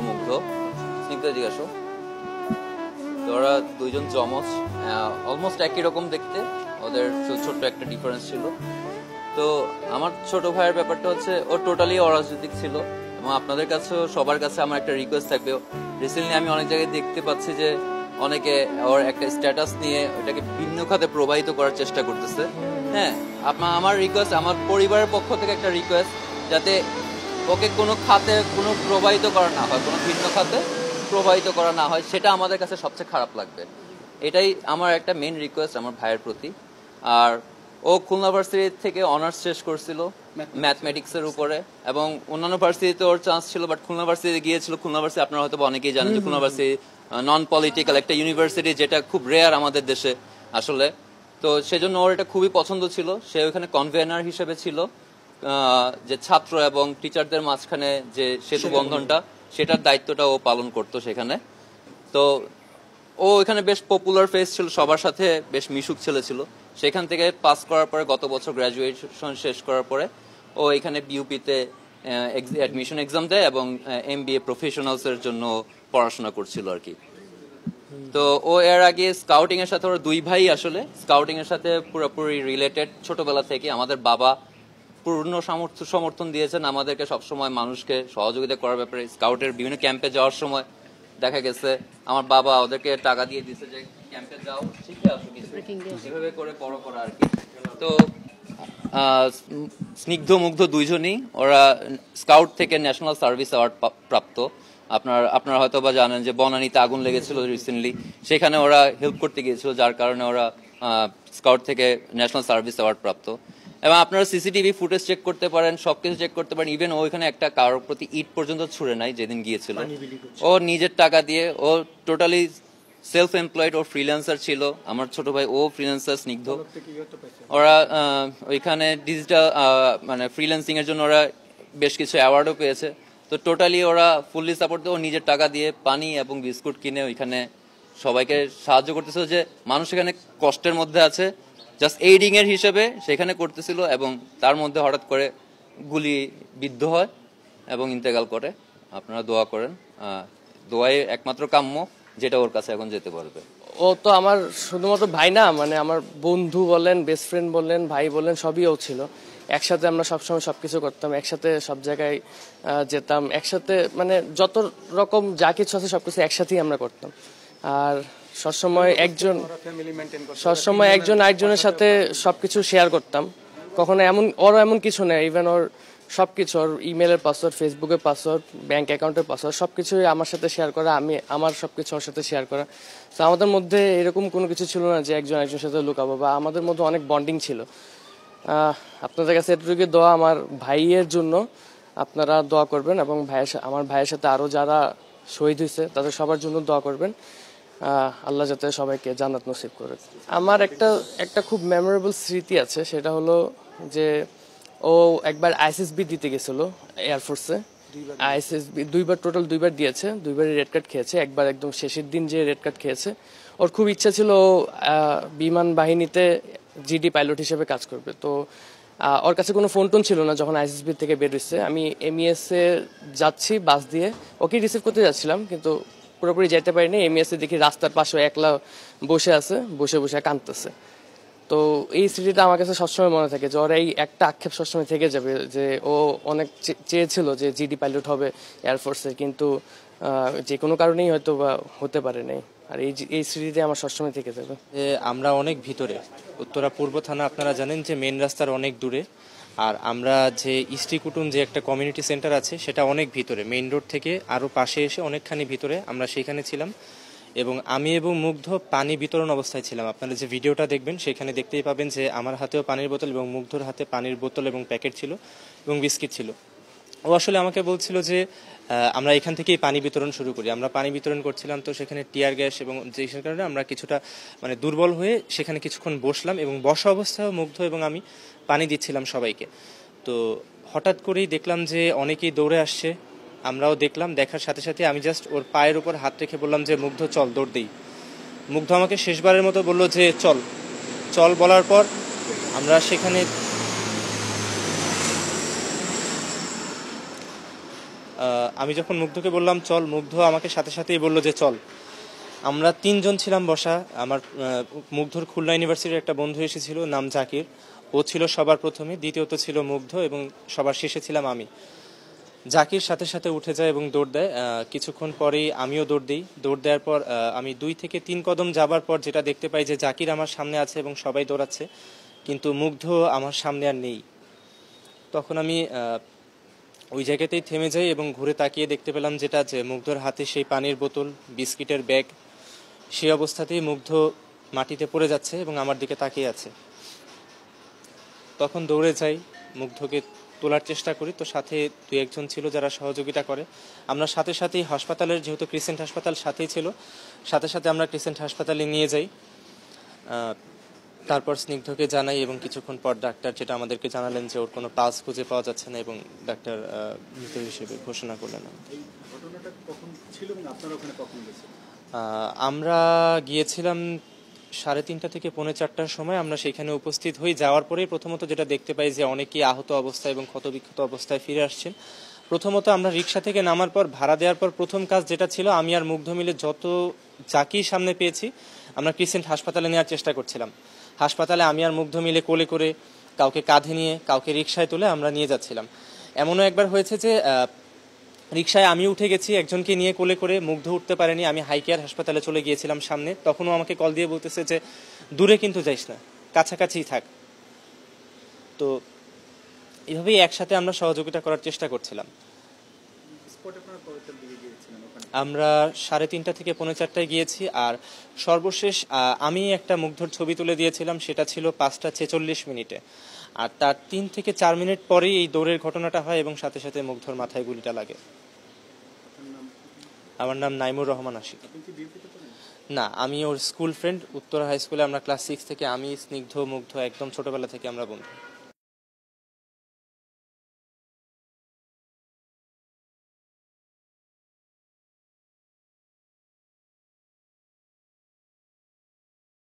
মুগ্ধ স্নিগ্ধ জিজ্ঞাসা। তো ওরা দুইজন জমজ, অলমোস্ট একই রকম দেখতে, ওদের ছোট্ট একটা ডিফারেন্স ছিল। তো আমার ছোট ভাইয়ের ব্যাপারটা হচ্ছে ও টোটালি অরাজনৈতিক ছিল, এবং আপনাদের কাছেও সবার কাছে আমার একটা রিকোয়েস্ট থাকবে। রিসেন্টলি আমি অনেক জায়গায় দেখতে পাচ্ছি যে অনেকে ওর একটা স্ট্যাটাস নিয়ে ওটাকে ভিন্ন খাতে প্রবাহিত করার চেষ্টা করতেছে। হ্যাঁ, আমার রিকোয়েস্ট, আমার পরিবারের পক্ষ থেকে একটা রিকোয়েস্ট, যাতে ওকে কোনো খাতে কোনো প্রবাহিত করা না হয়, কোনো ভিন্ন খাতে প্রবাহিত করা না হয়, সেটা আমাদের কাছে সবচেয়ে খারাপ লাগবে। এটাই আমার একটা মেইন রিকোয়েস্ট আমার ভাইয়ের প্রতি। আর ও খুলনা ভার্সিটি থেকে অনার্স শেষ করছিল ম্যাথমেটিক্সের উপরে, এবং অন্যান্য ভার্সিটিতে ওর চান্স ছিল, বাট খুলনা ভার্সিটিতে গিয়েছিল। খুলনা ভার্সিটি আপনারা হয়তো অনেকেই জানেন যে খুলনা ভার্সিটি নন পলিটিক্যাল একটা ইউনিভার্সিটি, যেটা খুব রেয়ার আমাদের দেশে আসলে। তো সেজন্য ওর এটা খুবই পছন্দ ছিল। সে ওখানে কনভেনার হিসেবে ছিল, যে ছাত্র এবং টিচারদের মাঝখানে যে সেতু বন্ধনটা, সেটার দায়িত্বটা ও পালন করতো সেখানে। তো ও এখানে বেশ পপুলার ফেস ছিল, সবার সাথে বেশ মিশুক ছেলে ছিল। সেখান থেকে পাস করার পরে গত বছর গ্র্যাজুয়েশন শেষ করার পরে ও এখানে বিউপিতে অ্যাডমিশন এক্সাম দেয় এবং MBA প্রফেশনালস এর জন্য পড়াশোনা করছিল আর কি। তো ও এর আগে স্কাউটিং এর সাথে, ওরা দুই ভাই আসলে স্কাউটিং এর সাথে পুরোপুরি রিলেটেড ছোটবেলা থেকে। আমাদের বাবা পূর্ণ সমর্থন দিয়েছেন আমাদেরকে সবসময় মানুষকে সহযোগিতা করার ব্যাপারে। স্কাউটের বিভিন্ন ক্যাম্পে যাওয়ার সময় দেখা গেছে আমার বাবা ওদেরকে টাকা দিয়ে দিচ্ছে যে ক্যাম্পে যাও, শিখে আসো কিছু, এভাবে করে বড় করা আর কি। তো স্নিগ্ধ মুগ্ধ দুইজনই ওরা স্কাউট থেকে ন্যাশনাল সার্ভিস অ্যাওয়ার্ড প্রাপ্ত। আপনারা হয়তো বা জানেন যে বনানীতে আগুন লেগেছিল রিসেন্টলি, সেখানে ওরা হেল্প করতে গিয়েছিল, যার কারণে ওরা স্কাউট থেকে ন্যাশনাল সার্ভিস অ্যাওয়ার্ড প্রাপ্ত। এবং আপনারা CCTV ফুটেজ চেক করতে পারেন, সবকিছু চেক করতে পারেন। ইভেন ওইখানে একটা কারোর প্রতি ইট পর্যন্ত ছুড়ে নাই যেদিন গিয়েছিল। ও নিজের টাকা দিয়ে, ও টোটালি সেলফ এমপ্লয়েড, ও ফ্রিল্যান্সার ছিল। আমার ছোট ভাই ও ফ্রিল্যান্সার স্নিগ্ধ। ওরা ওইখানে ডিজিটাল মানে ফ্রিল্যান্সিং এর জন্য ওরা বেশ কিছু অ্যাওয়ার্ডও পেয়েছে। তো টোটালি ওরা ফুললি সাপোর্ট দিয়ে, ও নিজের টাকা দিয়ে পানি এবং বিস্কুট কিনে ওইখানে সবাইকে সাহায্য করতেছিল। যে মানুষ এখানে কষ্টের মধ্যে আছে, জাস্ট এইডিং এর হিসেবে সেখানে করতেছিল, এবং তার মধ্যে হঠাৎ করে গুলি বিদ্ধ হয় এবং ইন্তেকাল করে। আপনারা দোয়া করেন, দোয়াই একমাত্র কাম্য, যেটা ওর কাছে এখন যেতে পারবে। ও তো আমার শুধুমাত্র ভাই না, মানে আমার বন্ধু বলেন, বেস্ট ফ্রেন্ড বলেন, ভাই বলেন, সবই ও ছিল। একসাথে আমরা সবসময় সবকিছু করতাম, একসাথে সব জায়গায় যেতাম, একসাথে মানে যত রকম যা কিছু আছে সবকিছু একসাথেই আমরা করতাম। আর সবসময় একজন আরেকজনের সাথে সবকিছু শেয়ার করতাম। কখনো ওর এমন কিছু নেই, ইভেন ওর সবকিছু, ওর ইমেলের পাসওয়ার্ড, ফেসবুকের পাসওয়ার্ড, ব্যাংক অ্যাকাউন্টের পাসওয়ার্ড, সবকিছুই আমার সাথে শেয়ার করা, আমি আমার সবকিছু ওর সাথে শেয়ার করা। তো আমাদের মধ্যে এরকম কোনো কিছু ছিল না যে একজন একজনের সাথে লুকাবো, বা আমাদের মধ্যে অনেক বন্ডিং ছিল। আপনাদের কাছে এটুকু দোয়া আমার ভাইয়ের জন্য, আপনারা দোয়া করবেন, এবং আমার ভাইয়ের সাথে আরো যারা শহীদ হয়েছে তাদের সবার জন্য দোয়া করবেন। আল্লাহ যাতে সবাইকে জান্নাত নসিব করে। আমার একটা খুব মেমোরেবল স্মৃতি আছে, সেটা হলো যে ও একবার ISSB দিতে গেছিল এয়ারফোর্সে। ISSB টোটাল দুইবার দিয়েছে, দুইবারই রেড কার্ড খেয়েছে। একবার একদম শেষের দিন যে রেড কার্ড খেয়েছে। ওর খুব ইচ্ছা ছিল বিমান বাহিনীতে GD পাইলট হিসেবে কাজ করবে। তো ওর কাছে কোনো ফোন টোন ছিল না যখন ISSB থেকে বের হয়েছে। আমি MES এ যাচ্ছি বাস দিয়ে, ওকে রিসিভ করতে যাচ্ছিলাম, কিন্তু পুরোপুরি যেতে পারিনি। MES এ দেখি রাস্তার পাশে একলা বসে আছে, বসে বসে কাঁদতেছে। তো এই স্মৃতিটা আমার কাছে সবসময় মনে থাকে, যে ওর এই একটা আক্ষেপ সবসময় থেকে যাবে, যে ও অনেক চেয়েছিল যে GD পাইলট হবে এয়ারফোর্সে, কিন্তু যে কোনো কারণেই হয়তো বা হতে পারে নাই। আর এই স্মৃতিতে আমার সবসময় থেকে যাবে। আমরা অনেক ভিতরে, উত্তরা পূর্ব থানা আপনারা জানেন যে মেন রাস্তার অনেক দূরে। আর আমরা যে ইস্টিকুটুন যে একটা কমিউনিটি সেন্টার আছে সেটা অনেক ভিতরে, মেইন রোড থেকে আরও পাশে এসে অনেকখানি ভিতরে আমরা সেখানে ছিলাম। এবং আমি এবং মুগ্ধ পানি বিতরণ অবস্থায় ছিলাম। আপনারা যে ভিডিওটা দেখবেন সেখানে দেখতেই পাবেন যে আমার হাতেও পানির বোতল এবং মুগ্ধর হাতে পানির বোতল এবং প্যাকেট ছিল এবং বিস্কিট ছিল। ও আসলে আমাকে বলছিল যে আমরা এখান থেকেই পানি বিতরণ শুরু করি। আমরা পানি বিতরণ করছিলাম, তো সেখানে টিয়ার গ্যাস এবং যে কারণে আমরা কিছুটা মানে দুর্বল হয়ে সেখানে কিছুক্ষণ বসলাম, এবং বসা অবস্থায় মুগ্ধ এবং আমি পানি দিচ্ছিলাম সবাইকে। তো হঠাৎ করেই দেখলাম যে অনেকেই দৌড়ে আসছে, আমরাও দেখলাম। দেখার সাথে সাথে আমি জাস্ট ওর পায়ের উপর হাত রেখে বললাম যে মুগ্ধ চল, দৌড় দেই। মুগ্ধ আমাকে শেষবারের মতো বললো যে চল চল। বলার পর আমরা সেখানে আমি যখন মুগ্ধকে বললাম চল, মুগ্ধ আমাকে সাথে সাথেই বলল যে চল। আমরা 3 জন ছিলাম বসা। আমার মুগ্ধর খুলনা ইউনিভার্সিটির একটা বন্ধু এসেছিল, নাম জাকির। ও ছিল সবার প্রথমে, দ্বিতীয়ত ছিল মুগ্ধ এবং সবার শেষে ছিলাম আমি। জাকির সাথে সাথে উঠে যায় এবং দৌড় দেয়। কিছুক্ষণ পরেই আমিও দৌড় দিই। দৌড় দেওয়ার পর আমি 2 থেকে 3 কদম যাবার পর যেটা দেখতে পাই যে জাকির আমার সামনে আছে এবং সবাই দৌড়াচ্ছে, কিন্তু মুগ্ধ আমার সামনে আর নেই। তখন আমি ওই জায়গাতেই থেমে যাই এবং ঘুরে তাকিয়ে দেখতে পেলাম যেটা, যে মুগ্ধর হাতে সেই পানির বোতল, বিস্কিটের ব্যাগ, সেই অবস্থাতেই মুগ্ধ মাটিতে পড়ে যাচ্ছে এবং আমার দিকে তাকিয়ে আছে। তখন দৌড়ে যাই, মুগ্ধকে তোলার চেষ্টা করি। তো সাথে 2-1 জন ছিল যারা সহযোগিতা করে। আমরা সাথে সাথেই হাসপাতালের, যেহেতু ক্রিসেন্ট হাসপাতাল সাথেই ছিল, সাথে সাথে আমরা ক্রিসেন্ট হাসপাতালে নিয়ে যাই। তারপর স্নিগ্ধকে জানাই এবং কিছুক্ষণ পর ডাক্তার যেটা আমাদেরকে জানালেন যে ওর কোনো পালস খুঁজে পাওয়া যাচ্ছে না এবং ডাক্তার মৃত হিসেবে ঘোষণা করলেন। আমরা গিয়েছিলাম 3:30 থেকে 4:45 সময়। আমরা সেখানে উপস্থিত হই। যাওয়ার পরেই প্রথমত যেটা দেখতে পাই যে অনেকেই আহত অবস্থায় এবং ক্ষতবিক্ষত অবস্থায় ফিরে আসছেন। প্রথমত আমরা রিক্সা থেকে নামার পর, ভাড়া দেওয়ার পর প্রথম কাজ যেটা ছিল, আমি আর মুগ্ধ মিলে যত যাকেই সামনে পেয়েছি আমরা ক্রিসেন্ট হাসপাতালে নেওয়ার চেষ্টা করছিলাম। হাসপাতালে আমি আর মুগ্ধ মিলে কোলে করে, কাউকে কাঁধে নিয়ে, কাউকে রিক্সায় তুলে আমরা নিয়ে যাচ্ছিলাম। এমনও একবার হয়েছে যে রিক্সায় আমি উঠে গেছি, একজনকে নিয়ে কোলে করে, মুগ্ধ উঠতে পারেনি। আমি হাইকেয়ার হাসপাতালে চলে গিয়েছিলাম সামনে। তখনও আমাকে কল দিয়ে বলতেছে যে দূরে কিন্তু যাইস না, কাছাকাছিই থাক। তো এভাবেই একসাথে আমরা সহযোগিতা করার চেষ্টা করছিলাম। আমরা 3:30 থেকে 4:45 গিয়েছি। আর সর্বশেষ আমি একটা মুগ্ধর ছবি তুলে দিয়েছিলাম, সেটা ছিল 5:46 মিনিটে। আর তার 3 থেকে 4 মিনিট পরেই এই দৌড়ের ঘটনাটা হয় এবং সাথে সাথে মুগ্ধর মাথায় গুলিটা লাগে। আমার নাম নাইমুর রহমান আশিক। না, আমি ওর স্কুল ফ্রেন্ড। উত্তরা হাই স্কুলে আমরা ক্লাস 6 থেকে, আমি, স্নিগ্ধ, মুগ্ধ একদম ছোটবেলা থেকে আমরা বন্ধু।